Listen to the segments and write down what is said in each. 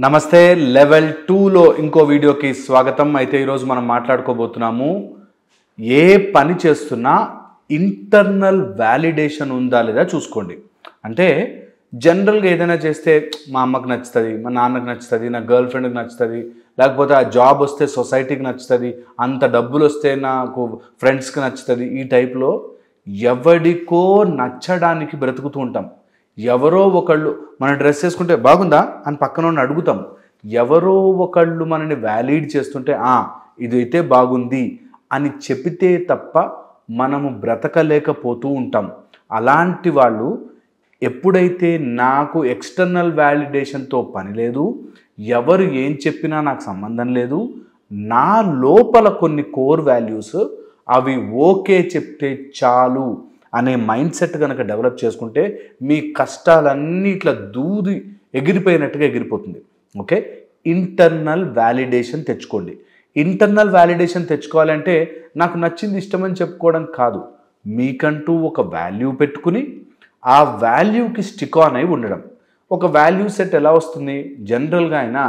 నమస్తే లెవెల్ 2లో ఇంకో వీడియోకి స్వాగతం. అయితే ఈరోజు మనం మాట్లాడుకోబోతున్నాము ఏ పని చేస్తున్నా ఇంటర్నల్ వ్యాలిడేషన్ ఉందా లేదా చూసుకోండి. అంటే జనరల్గా ఏదైనా చేస్తే మా అమ్మకు నచ్చుతుంది, మా నాన్నకు నచ్చుతుంది, నా గర్ల్ ఫ్రెండ్కి నచ్చుతుంది, లేకపోతే ఆ జాబ్ వస్తే సొసైటీకి నచ్చుతుంది, అంత డబ్బులు వస్తే నాకు ఫ్రెండ్స్కి నచ్చుతుంది. ఈ టైప్లో ఎవడికో నచ్చడానికి బ్రతుకుతూ ఉంటాం. ఎవరో ఒకళ్ళు మన డ్రెస్ వేసుకుంటే బాగుందా అని పక్కన అడుగుతాం. ఎవరో ఒకళ్ళు మనని వ్యాలిడ్ చేస్తుంటే ఇదైతే బాగుంది అని చెబితే తప్ప మనము బ్రతకలేకపోతూ ఉంటాం. అలాంటి వాళ్ళు ఎప్పుడైతే నాకు ఎక్స్టర్నల్ వ్యాలిడేషన్తో పని లేదు, ఎవరు ఏం చెప్పినా నాకు సంబంధం లేదు, నా లోపల కొన్ని కోర్ వాల్యూస్ అవి ఓకే చెప్తే చాలు అనే మైండ్ సెట్ కనుక డెవలప్ చేసుకుంటే మీ కష్టాలన్నీ ఇట్లా దూది ఎగిరిపోయినట్టుగా ఎగిరిపోతుంది. ఓకే, ఇంటర్నల్ వ్యాలిడేషన్ తెచ్చుకోండి. ఇంటర్నల్ వ్యాలిడేషన్ తెచ్చుకోవాలంటే నాకు నచ్చింది ఇష్టమని చెప్పుకోవడం కాదు, మీకంటూ ఒక వాల్యూ పెట్టుకుని ఆ వాల్యూకి స్టిక్ ఆన్ అయి ఉండడం. ఒక వాల్యూ సెట్ ఎలా వస్తుంది? జనరల్గా అయినా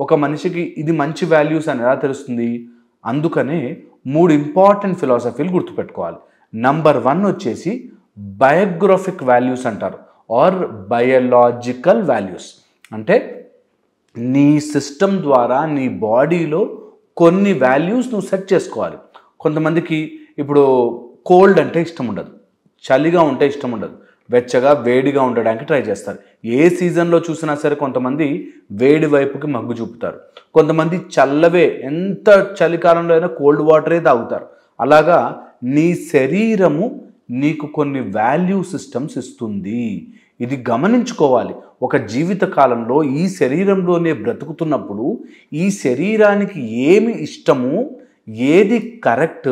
ఒక మనిషికి ఇది మంచి వాల్యూస్ అని ఎలా తెలుస్తుంది? అందుకనే 3 ఇంపార్టెంట్ ఫిలాసఫీలు గుర్తుపెట్టుకోవాలి. నంబర్ 1 వచ్చేసి బయోగ్రాఫిక్ వాల్యూస్ అంటారు, ఆర్ బయోలాజికల్ వాల్యూస్. అంటే నీ సిస్టమ్ ద్వారా నీ బాడీలో కొన్ని వాల్యూస్ నువ్వు సెట్ చేసుకోవాలి. కొంతమందికి ఇప్పుడు కోల్డ్ అంటే ఇష్టం ఉండదు, చలిగా ఉంటే ఇష్టం ఉండదు, వెచ్చగా వేడిగా ఉండడానికి ట్రై చేస్తారు. ఏ సీజన్లో చూసినా సరే కొంతమంది వేడి వైపుకి మగ్గు చూపుతారు, కొంతమంది చల్లవే ఎంత చలికాలంలో అయినా కోల్డ్ వాటరే తాగుతారు. అలాగా నీ శరీరము నీకు కొన్ని వాల్యూ సిస్టమ్స్ ఇస్తుంది. ఇది గమనించుకోవాలి. ఒక జీవిత కాలంలో ఈ శరీరంలోనే బ్రతుకుతున్నప్పుడు ఈ శరీరానికి ఏమి ఇష్టము, ఏది కరెక్ట్,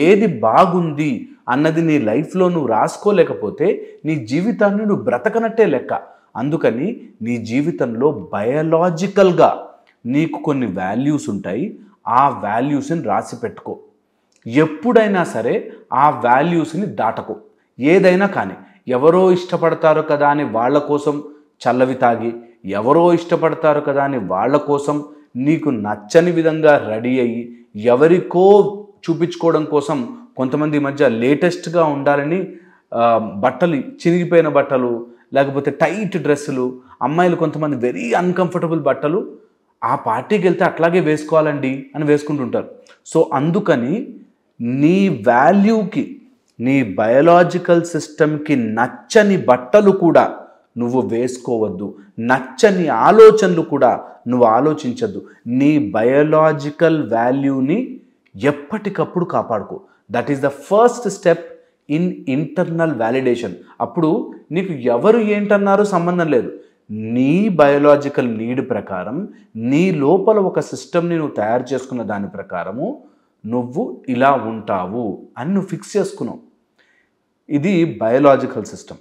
ఏది బాగుంది అన్నది నీ లైఫ్లో నువ్వు రాసుకోలేకపోతే నీ జీవితాన్ని నువ్వు బ్రతకనట్టే లెక్క. అందుకని నీ జీవితంలో బయోలాజికల్గా నీకు కొన్ని వాల్యూస్ ఉంటాయి, ఆ వాల్యూస్ని రాసి పెట్టుకో. ఎప్పుడైనా సరే ఆ వాల్యూస్ని దాటకు. ఏదైనా కానీ ఎవరో ఇష్టపడతారు కదా అని వాళ్ళ కోసం చల్లవి తాగి, ఎవరో ఇష్టపడతారు కదా అని వాళ్ళ కోసం నీకు నచ్చని విధంగా రెడీ అయ్యి, ఎవరికో చూపించుకోవడం కోసం కొంతమంది ఈ మధ్య లేటెస్ట్గా ఉండాలని బట్టలు, చినిగిపోయిన బట్టలు, లేకపోతే టైట్ డ్రెస్సులు, అమ్మాయిలు కొంతమంది వెరీ అన్కంఫర్టబుల్ బట్టలు, ఆ పార్టీకి వెళ్తే అట్లాగే వేసుకోవాలండి అని వేసుకుంటుంటారు. సో అందుకని నీ వాల్యూకి, నీ బయోలాజికల్ సిస్టమ్కి నచ్చని బట్టలు కూడా నువ్వు వేసుకోవద్దు, నచ్చని ఆలోచనలు కూడా నువ్వు ఆలోచించద్దు. నీ బయోలాజికల్ వాల్యూని ఎప్పటికప్పుడు కాపాడుకో. That is the first step in internal validation. అప్పుడు నీకు ఎవరు ఏంటన్నారో సంబంధం లేదు. నీ బయోలాజికల్ నీడ్ ప్రకారం నీ లోపల ఒక సిస్టమ్ని నువ్వు తయారు చేసుకున్న దాని ప్రకారము నువ్వు ఇలా ఉంటావు అని నువ్వు ఫిక్స్ చేసుకున్నావు. ఇది బయోలాజికల్ సిస్టమ్.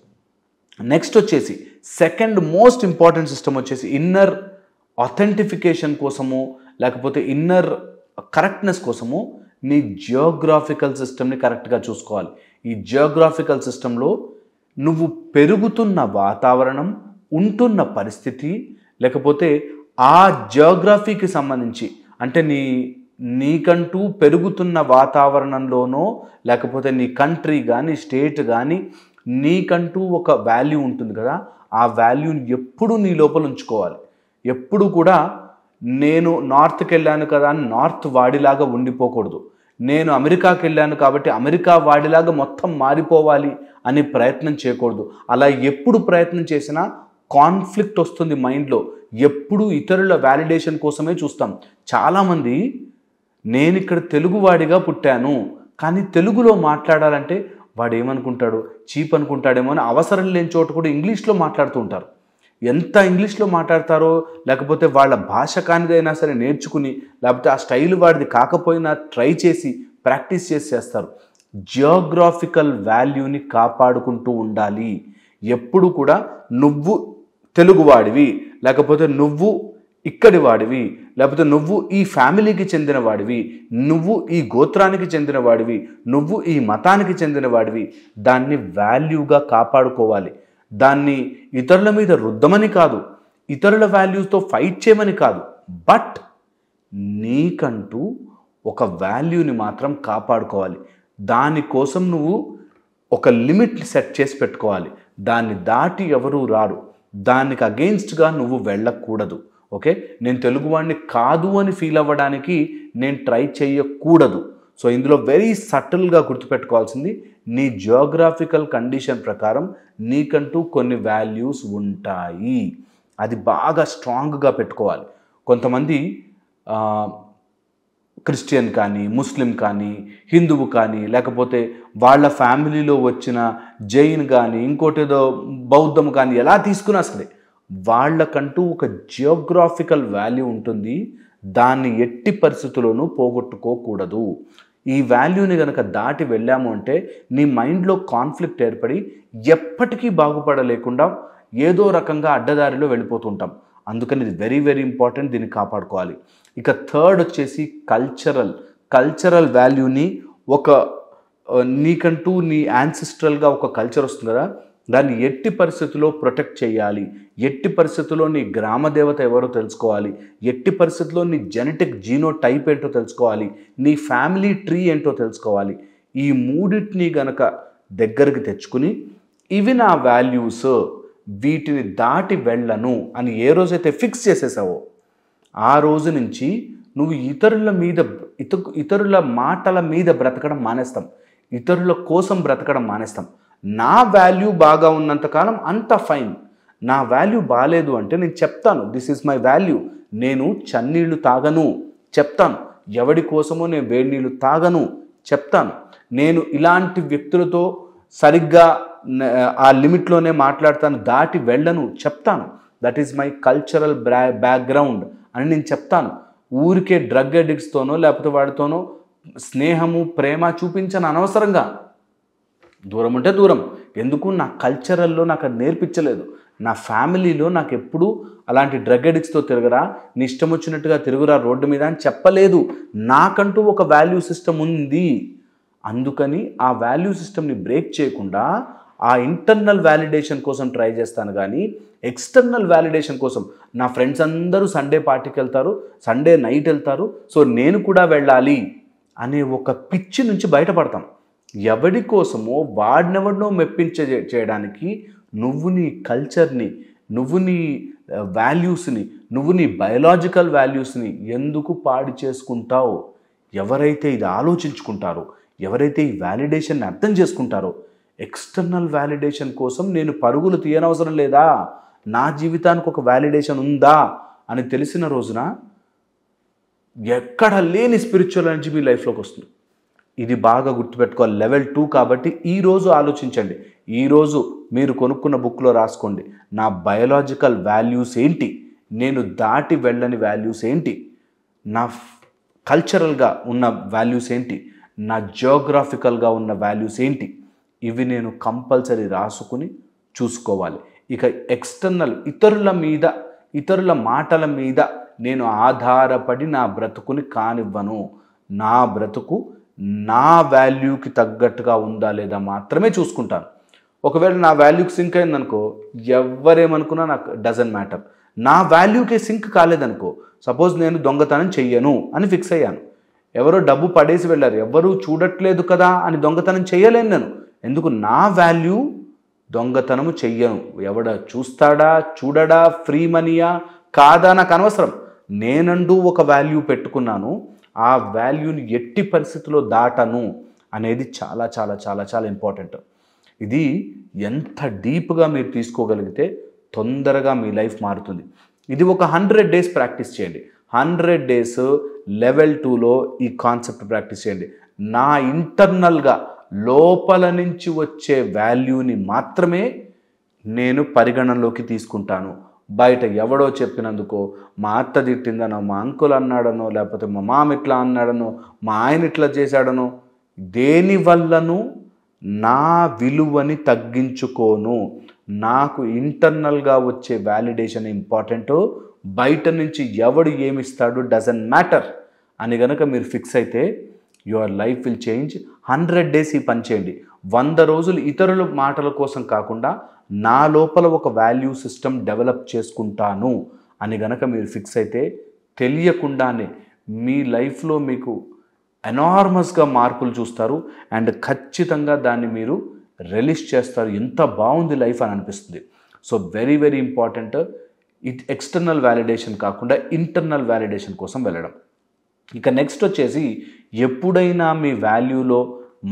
నెక్స్ట్ వచ్చేసి సెకండ్ మోస్ట్ ఇంపార్టెంట్ సిస్టమ్ వచ్చేసి ఇన్నర్ అథెంటిఫికేషన్ కోసము, లేకపోతే ఇన్నర్ కరెక్ట్నెస్ కోసము నీ జియోగ్రాఫికల్ సిస్టమ్ని కరెక్ట్గా చూసుకోవాలి. ఈ జియోగ్రాఫికల్ సిస్టంలో నువ్వు పెరుగుతున్న వాతావరణం, ఉంటున్న పరిస్థితి, లేకపోతే ఆ జియోగ్రఫీకి సంబంధించి, అంటే నీకంటూ పెరుగుతున్న వాతావరణంలోనో, లేకపోతే నీ కంట్రీ కానీ స్టేట్ కానీ నీకంటూ ఒక వాల్యూ ఉంటుంది కదా, ఆ వాల్యూని ఎప్పుడు నీ లోపల ఉంచుకోవాలి. ఎప్పుడు కూడా నేను నార్త్కి వెళ్ళాను కదా అని నార్త్ వాడిలాగా ఉండిపోకూడదు. నేను అమెరికాకి వెళ్ళాను కాబట్టి అమెరికా వాడిలాగా మొత్తం మారిపోవాలి అని ప్రయత్నం చేయకూడదు. అలా ఎప్పుడు ప్రయత్నం చేసినా కాన్ఫ్లిక్ట్ వస్తుంది మైండ్లో. ఎప్పుడు ఇతరుల వ్యాలిడేషన్ కోసమే చూస్తాం. చాలామంది నేను ఇక్కడ తెలుగువాడిగా పుట్టాను కానీ తెలుగులో మాట్లాడాలంటే వాడు ఏమనుకుంటాడు, చీప్ అనుకుంటాడేమో అని అవసరం లేని చోట కూడా ఇంగ్లీష్లో మాట్లాడుతూ ఉంటారు. ఎంత ఇంగ్లీష్లో మాట్లాడతారో, లేకపోతే వాళ్ళ భాష కానిదైనా సరే నేర్చుకుని, లేకపోతే ఆ స్టైల్ వాడిది కాకపోయినా ట్రై చేసి ప్రాక్టీస్ చేస్తారు. జియోగ్రాఫికల్ వాల్యూని కాపాడుకుంటూ ఉండాలి. ఎప్పుడు కూడా నువ్వు తెలుగువాడివి, లేకపోతే నువ్వు ఇక్కడి వాడివి, లేకపోతే నువ్వు ఈ ఫ్యామిలీకి చెందిన వాడివి, నువ్వు ఈ గోత్రానికి చెందిన వాడివి, నువ్వు ఈ మతానికి చెందిన వాడివి, దాన్ని వాల్యూగా కాపాడుకోవాలి. దాన్ని ఇతరుల మీద రుద్దమని కాదు, ఇతరుల వాల్యూస్తో ఫైట్ చేయమని కాదు, బట్ నీకంటూ ఒక వాల్యూని మాత్రం కాపాడుకోవాలి. దానికోసం నువ్వు ఒక లిమిట్ సెట్ చేసి పెట్టుకోవాలి. దాన్ని దాటి ఎవరూ రారు. దానికి అగెయిన్స్ట్గా నువ్వు వెళ్ళకూడదు. ఓకే, నేను తెలుగువాడిని కాదు అని ఫీల్ అవ్వడానికి నేను ట్రై చేయకూడదు. సో ఇందులో వెరీ సటిల్గా గుర్తుపెట్టుకోవాల్సింది, నీ జియోగ్రాఫికల్ కండిషన్ ప్రకారం నీకంటూ కొన్ని వాల్యూస్ ఉంటాయి. అది బాగా స్ట్రాంగ్గా పెట్టుకోవాలి. కొంతమంది క్రిస్టియన్ కానీ, ముస్లిం కానీ, హిందువు కానీ, లేకపోతే వాళ్ళ ఫ్యామిలీలో వచ్చిన జైన్ కానీ, ఇంకోటేదో బౌద్ధం కానీ, ఎలా తీసుకున్నా సరే వాళ్ళకంటూ ఒక జియోగ్రాఫికల్ వాల్యూ ఉంటుంది. దాన్ని ఎట్టి పరిస్థితుల్లోనూ పోగొట్టుకోకూడదు. ఈ వాల్యూని కనుక దాటి వెళ్ళాము అంటే నీ మైండ్లో కాన్ఫ్లిక్ట్ ఏర్పడి ఎప్పటికీ బాగుపడలేకుండా ఏదో రకంగా అడ్డదారిలో వెళ్ళిపోతుంటాం. అందుకని ఇది వెరీ వెరీ ఇంపార్టెంట్, దీన్ని కాపాడుకోవాలి. ఇక థర్డ్ వచ్చేసి కల్చరల్ వాల్యూని ఒక నీకంటూ నీ యాన్సిస్ట్రల్గా ఒక కల్చర్ వస్తుంది కదా, దాన్ని ఎట్టి పరిస్థితుల్లో ప్రొటెక్ట్ చేయాలి. ఎట్టి పరిస్థితుల్లో నీ గ్రామ దేవత ఎవరో తెలుసుకోవాలి. ఎట్టి పరిస్థితుల్లో నీ జెనెటిక్ జీనో టైప్ ఏంటో తెలుసుకోవాలి. నీ ఫ్యామిలీ ట్రీ ఏంటో తెలుసుకోవాలి. ఈ మూడింటిని గనక దగ్గరికి తెచ్చుకుని ఇవి నా వాల్యూస్, వీటిని దాటి వెళ్ళను అని ఏ రోజైతే ఫిక్స్ చేసేసావో ఆ రోజు నుంచి నువ్వు ఇతరుల మాటల మీద బ్రతకడం మానేస్తాం. ఇతరుల కోసం బ్రతకడం మానేస్తాం. నా వాల్యూ బాగా ఉన్నంతకాలం అంత ఫైన్. నా వాల్యూ బాగాలేదు అంటే నేను చెప్తాను, దిస్ ఈజ్ మై వాల్యూ. నేను చన్నీళ్ళు తాగను చెప్తాను. ఎవడి కోసమో నేను వేడి నీళ్ళు తాగను చెప్తాను. నేను ఇలాంటి వ్యక్తులతో సరిగ్గా ఆ లిమిట్లోనే మాట్లాడతాను, దాటి వెళ్ళను చెప్తాను. That is my cultural background అని నేను చెప్తాను. ఊరికే డ్రగ్ అడిక్ట్స్తోనో లేకపోతే వాడితోనో స్నేహము ప్రేమ చూపించను అనవసరంగా. దూరం ఉంటే దూరం. ఎందుకు? నా కల్చరల్లో నాకు అది నేర్పించలేదు. నా ఫ్యామిలీలో నాకు ఎప్పుడు అలాంటి డ్రగ్ అడిక్ట్స్తో తిరగరా, నీ ఇష్టం వచ్చినట్టుగా తిరుగురా రోడ్డు మీద అని చెప్పలేదు. నాకంటూ ఒక వాల్యూ సిస్టమ్ ఉంది. అందుకని ఆ వాల్యూ సిస్టమ్ని బ్రేక్ చేయకుండా ఆ ఇంటర్నల్ వ్యాలిడేషన్ కోసం ట్రై చేస్తాను. కానీ ఎక్స్టర్నల్ వ్యాలిడేషన్ కోసం నా ఫ్రెండ్స్ అందరూ సండే పార్టీకి వెళ్తారు, సండే నైట్ వెళ్తారు, సో నేను కూడా వెళ్ళాలి అనే ఒక పిచ్చి నుంచి బయటపడతాం. ఎవడి కోసమో వాడినెవడినో చేయడానికి నువ్వు నీ కల్చర్ని, నువ్వు నీ వాల్యూస్ని, నువ్వు నీ బయలాజికల్ వాల్యూస్ని ఎందుకు పాడు చేసుకుంటావు? ఎవరైతే ఇది ఆలోచించుకుంటారో, ఎవరైతే ఈ వ్యాలిడేషన్ని అర్థం చేసుకుంటారో, ఎక్స్టర్నల్ వ్యాలిడేషన్ కోసం నేను పరుగులు తీయనవసరం లేదా, నా జీవితానికి ఒక వ్యాలిడేషన్ ఉందా అని తెలిసిన రోజున ఎక్కడ లేని స్పిరిచువల్ ఎనర్జీ మీ లైఫ్లోకి వస్తుంది. ఇది బాగా గుర్తుపెట్టుకోవాలి. లెవెల్ 2 కాబట్టి ఈరోజు ఆలోచించండి. ఈరోజు మీరు కొనుక్కున్న బుక్లో రాసుకోండి, నా బయోలాజికల్ వాల్యూస్ ఏంటి, నేను దాటి వెళ్ళని వాల్యూస్ ఏంటి, నా కల్చరల్గా ఉన్న వాల్యూస్ ఏంటి, నా జియోగ్రాఫికల్గా ఉన్న వాల్యూస్ ఏంటి. ఇవి నేను కంపల్సరీ రాసుకుని చూసుకోవాలి. ఇక ఎక్స్టర్నల్ ఇతరుల మాటల మీద నేను ఆధారపడి నా బ్రతుకుని కానివ్వను. నా బ్రతుకు నా వాల్యూకి తగ్గట్టుగా ఉందా లేదా మాత్రమే చూసుకుంటాను. ఒకవేళ నా వాల్యూకి సింక్ అయిందనుకో, ఎవరేమనుకున్నా నాకు డజంట్ మ్యాటర్. నా వాల్యూకి సింక్ కాలేదనుకో, సపోజ్ నేను దొంగతనం చెయ్యను అని ఫిక్స్ అయ్యాను, ఎవరో డబ్బు పడేసి వెళ్ళారు, ఎవరూ చూడట్లేదు కదా అని దొంగతనం చెయ్యలేను నేను. ఎందుకు? నా వాల్యూ దొంగతనము చెయ్యను. ఎవడ చూస్తాడా చూడడా, ఫ్రీ మనీయా కాదా నాకు అనవసరం. నేనంటూ ఒక వాల్యూ పెట్టుకున్నాను, ఆ వాల్యూని ఎట్టి పరిస్థితుల్లో దాటను అనేది చాలా చాలా చాలా చాలా ఇంపార్టెంట్. ఇది ఎంత డీప్గా మీరు తీసుకోగలిగితే తొందరగా మీ లైఫ్ మారుతుంది. ఇది ఒక 100 days ప్రాక్టీస్ చేయండి. 100 days లెవెల్ 2లో ఈ కాన్సెప్ట్ ప్రాక్టీస్ చేయండి. నా ఇంటర్నల్గా లోపల నుంచి వచ్చే వాల్యూని మాత్రమే నేను పరిగణనలోకి తీసుకుంటాను. బయట ఎవడో చెప్పినందుకో, మా అత్త తిట్టిందనో, మా అంకుల్ అన్నాడనో, లేకపోతే మా మామ ఇట్లా అన్నాడనో, మా ఆయన ఇట్లా చేశాడనో, దేనివల్లను నా విలువని తగ్గించుకోను. నాకు ఇంటర్నల్గా వచ్చే వ్యాలిడేషన్ ఇంపార్టెంట్. బయట నుంచి ఎవడు ఏమిస్తాడు డజంట్ మ్యాటర్ అని కనుక మీరు ఫిక్స్ అయితే your life will change. 100 days ఈ పని చేయండి. 100 రోజులు ఇతరుల మాటల కోసం కాకుండా నా లోపల ఒక వాల్యూ సిస్టమ్ డెవలప్ చేసుకుంటాను అని గనక మీరు ఫిక్స్ అయితే తెలియకుండానే మీ లైఫ్లో మీకు ఎనార్మస్గా మార్పులు చూస్తారు అండ్ ఖచ్చితంగా దాన్ని మీరు రిలీజ్ చేస్తారు. ఎంత బాగుంది లైఫ్ అని అనిపిస్తుంది. So very very important. External validation కాకుండా ఇంటర్నల్ వ్యాలిడేషన్ కోసం వెళ్ళడం. ఇక నెక్స్ట్ వచ్చేసి ఎప్పుడైనా మీ వాల్యూలో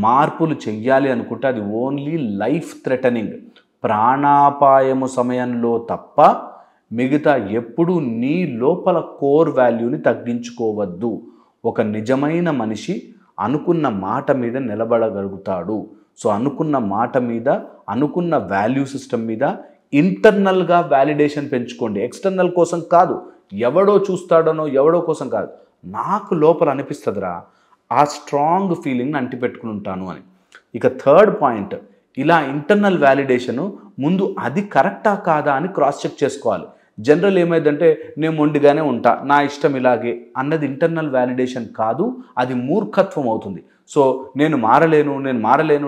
మార్పులు చెయ్యాలి అనుకుంటే అది ఓన్లీ లైఫ్ థ్రెటనింగ్, ప్రాణాపాయము సమయంలో తప్ప మిగతా ఎప్పుడు నీ లోపల కోర్ వాల్యూని తగ్గించుకోవద్దు. ఒక నిజమైన మనిషి అనుకున్న మాట మీద నిలబడగలుగుతాడు. సో అనుకున్న మాట మీద, అనుకున్న వాల్యూ సిస్టమ్ మీద ఇంటర్నల్గా వ్యాలిడేషన్ పెంచుకోండి. ఎక్స్టర్నల్ కోసం కాదు, ఎవడో చూస్తాడనో ఎవడో కోసం కాదు. నాకు లోపల అనిపిస్తుందిరా, ఆ స్ట్రాంగ్ ఫీలింగ్ని అంటిపెట్టుకుని ఉంటాను అని. ఇక థర్డ్ పాయింట్, ఇలా ఇంటర్నల్ వ్యాలిడేషను ముందు అది కరెక్టా కాదా అని క్రాస్ చెక్ చేసుకోవాలి. జనరల్ ఏమైందంటే నేను మొండిగానే ఉంటా, నా ఇష్టం ఇలాగే అన్నది ఇంటర్నల్ వ్యాలిడేషన్ కాదు, అది మూర్ఖత్వం అవుతుంది. సో నేను మారలేను,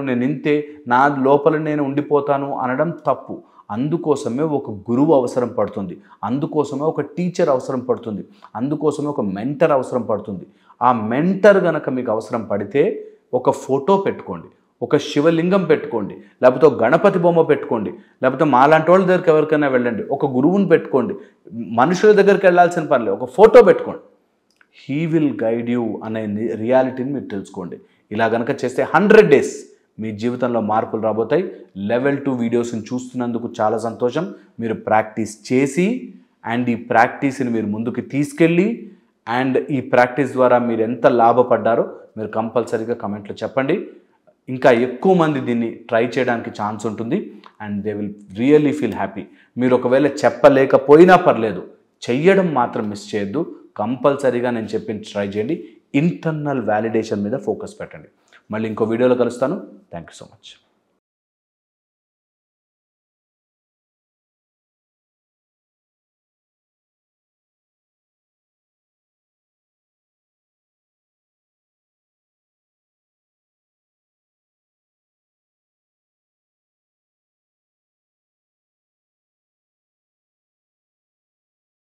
నేను ఇంతే, నా లోపల నేను ఉండిపోతాను అనడం తప్పు. అందుకోసమే ఒక గురువు అవసరం పడుతుంది, అందుకోసమే ఒక టీచర్ అవసరం పడుతుంది, అందుకోసమే ఒక మెంటర్ అవసరం పడుతుంది. ఆ మెంటర్ గనక మీకు అవసరం పడితే ఒక ఫోటో పెట్టుకోండి, ఒక శివలింగం పెట్టుకోండి, లేకపోతే ఒక గణపతి బొమ్మ పెట్టుకోండి, లేకపోతే మాలాంటి వాళ్ళ దగ్గరికి ఎవరికైనా వెళ్ళండి, ఒక గురువుని పెట్టుకోండి. మనుషుల దగ్గరికి వెళ్ళాల్సిన పని లేదు, ఒక ఫోటో పెట్టుకోండి. హీ విల్ గైడ్ యూ అనే రియాలిటీని మీరు తెలుసుకోండి. ఇలా గనక చేస్తే 100 days మీ జీవితంలో మార్పులు రాబోతాయి. లెవెల్ 2 వీడియోస్ని చూస్తున్నందుకు చాలా సంతోషం. మీరు ప్రాక్టీస్ చేసి అండ్ ఈ ప్రాక్టీస్ని మీరు ముందుకు తీసుకెళ్ళి అండ్ ఈ ప్రాక్టీస్ ద్వారా మీరు ఎంత లాభపడ్డారో మీరు కంపల్సరీగా కమెంట్లో చెప్పండి. ఇంకా ఎక్కువ మంది దీన్ని ట్రై చేయడానికి ఛాన్స్ ఉంటుంది and they will really feel happy. మీరు ఒకవేళ చెప్పలేకపోయినా పర్లేదు, చెయ్యడం మాత్రం మిస్ చేయొద్దు. కంపల్సరీగా నేను చెప్పింది ట్రై చేయండి. ఇంటర్నల్ వ్యాలిడేషన్ మీద ఫోకస్ పెట్టండి. మళ్ళీ ఇంకో వీడియోలో కలుస్తాను. Thank you so much.